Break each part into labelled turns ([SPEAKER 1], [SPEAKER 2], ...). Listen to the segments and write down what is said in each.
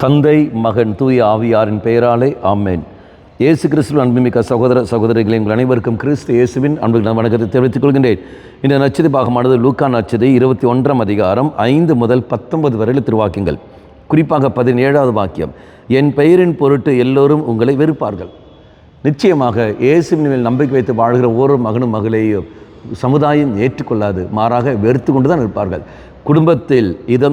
[SPEAKER 1] தந்தை, மகன், தூய ஆவியாரின் பெயராலே ஆமென். இயேசு கிறிஸ்துவின் அன்புமிக்க சகோதர சகோதரிகளை உங்கள் அனைவருக்கும் கிறிஸ்து இயேசுவின் அன்பு வணக்கத்தை தெரிவித்துக் கொள்கின்றேன். இந்த நற்செய்தி பாகமானது லூக்கா நற்செய்தி 21 அதிகாரம் 5 முதல் 19 வரையில் திருவாக்கியங்கள். குறிப்பாக 17வது வாக்கியம், என் பெயரின் பொருட்டு எல்லோரும் உங்களை வெறுப்பார்கள். நிச்சயமாக இயேசுவின் மேல் நம்பிக்கை வைத்து வாழ்கிற ஒவ்வொரு மகனும் மகளையும் சமுதாயம் ஏற்றுக்கொள்ளாது, மாறாக வெறுத்து கொண்டு தான் இருப்பார்கள். குடும்பத்தில்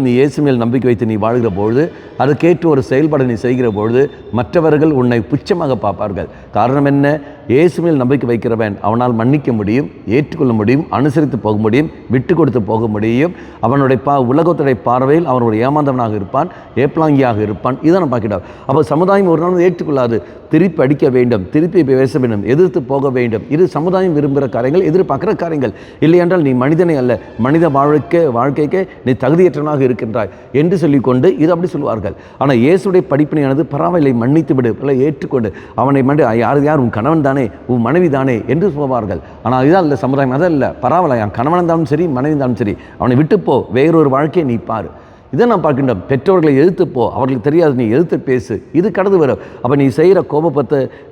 [SPEAKER 1] நீ இயேசு மேல் நம்பிக்கை வைத்து நீ வாழ்கிற பொழுது, அதுக்கேற்ற ஒரு செயல்பாடு நீ செய்கிற பொழுது மற்றவர்கள் உன்னை புச்சமாக பார்ப்பார்கள். காரணம் என்ன? இயேசு மேல் நம்பிக்கை வைக்கிறவன் அவனால் மன்னிக்க முடியும், ஏற்றுக்கொள்ள முடியும், அனுசரித்து போக முடியும், விட்டு கொடுத்து போக முடியும். அவனுடைய உலகத்துடைய பார்வையில் அவன் ஒரு ஏமாந்தவனாக இருப்பான், ஏப்லாங்கியாக இருப்பான். இதை நம்ம பார்க்கிட்டோம். அப்போ சமுதாயம் ஒரு நாள் ஏற்றுக்கொள்ளாது. திருப்பி அடிக்க வேண்டும், திருப்பி பேச வேண்டும், எதிர்த்து போக வேண்டும். இது சமுதாயம் விரும்புகிற காரியங்கள், எதிர்பார்க்கிற காரியங்கள். இல்லை என்றால் நீ மனிதனை அல்ல, மனித வாழ்க்கைக்கு நீ தகுதியற்றவனாக இருக்கின்றாய் என்று சொல்லிக்கொண்டு இது அப்படி சொல்வார்கள். ஆனால் இயேசுடைய படிப்பினையானது பரவாயில்லை, மன்னித்து விடு, இல்லை ஏற்றுக்கொண்டு அவனை யார் உன் கணவன் தானே, உன் மனைவி தானே என்று சொல்வார்கள். ஆனால் இதான் இல்லை சமுதாயம், அதான் இல்லை. பரவாயில்ல, என் கணவன் இருந்தாலும் சரி, மனைவி இருந்தாலும் சரி, அவனை விட்டுப்போ, வேறொரு வாழ்க்கையை நீ பாரு. இதை நான் பார்க்கின்றோம். பெற்றோர்களை எதிர்த்துப்போ, அவர்களுக்கு தெரியாது, நீ எதிர்த்து பேசு, இது கடந்து வரும். அப்போ நீ செய்கிற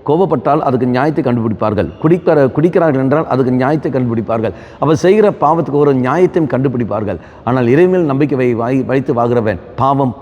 [SPEAKER 1] கோபப்பட்டால் அதுக்கு நியாயத்தை கண்டுபிடிப்பார்கள். குடிக்கிறார்கள் என்றால் அதுக்கு நியாயத்தை கண்டுபிடிப்பார்கள். அப்போ செய்கிற பாவத்துக்கு ஒரு நியாயத்தையும் கண்டுபிடிப்பார்கள். ஆனால் இறைமேல் நம்பிக்கை வைத்து வாங்குறவன்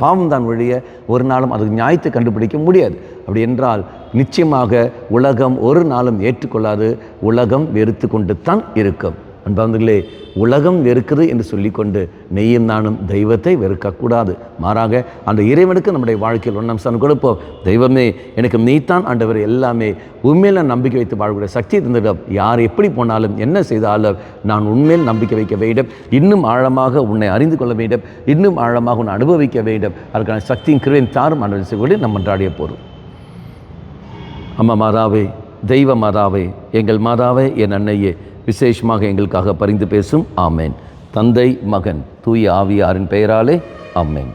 [SPEAKER 1] பாவம் தான் ஒழிய ஒரு நாளும் அதுக்கு நியாயத்தை கண்டுபிடிக்க முடியாது. அப்படி என்றால் நிச்சயமாக உலகம் ஒரு நாளும் ஏற்றுக்கொள்ளாது, உலகம் வெறுத்து கொண்டு தான் இருக்கும். அன்பார்ந்தவர்களே, உலகம் வெறுக்குது என்று சொல்லிக்கொண்டு நெய்யும் நானும் தெய்வத்தை வெறுக்கக்கூடாது. மாறாக அந்த இறைவனுக்கு நம்முடைய வாழ்க்கையில் ஒன்றாம் கொடுப்போம். தெய்வமே, எனக்கு நீத்தான் ஆண்டவர், எல்லாமே உண்மையில் நான் நம்பிக்கை வைத்து வாழக்கூடிய சக்தி இருந்திடம். யார் எப்படி போனாலும் என்ன செய்தாலும் நான் உண்மையில் நம்பிக்கை வைக்க வேண்டும், இன்னும் ஆழமாக உன்னை அறிந்து கொள்ள வேண்டும், இன்னும் ஆழமாக உன்னை அனுபவிக்க வேண்டும். அதற்கான சக்தியின் கிருபையின் தாரும் ஆண்டவர் நம்ம மன்றாடிய போகிறோம். அம்மா மாதாவே, தெய்வ மாதாவே, எங்கள் மாதாவே, என் அன்னையே, விசேஷமாக எங்களுக்காக பரிந்து பேசும். ஆமேன். தந்தை, மகன், தூய ஆவியாரின் பெயராலே ஆமேன்.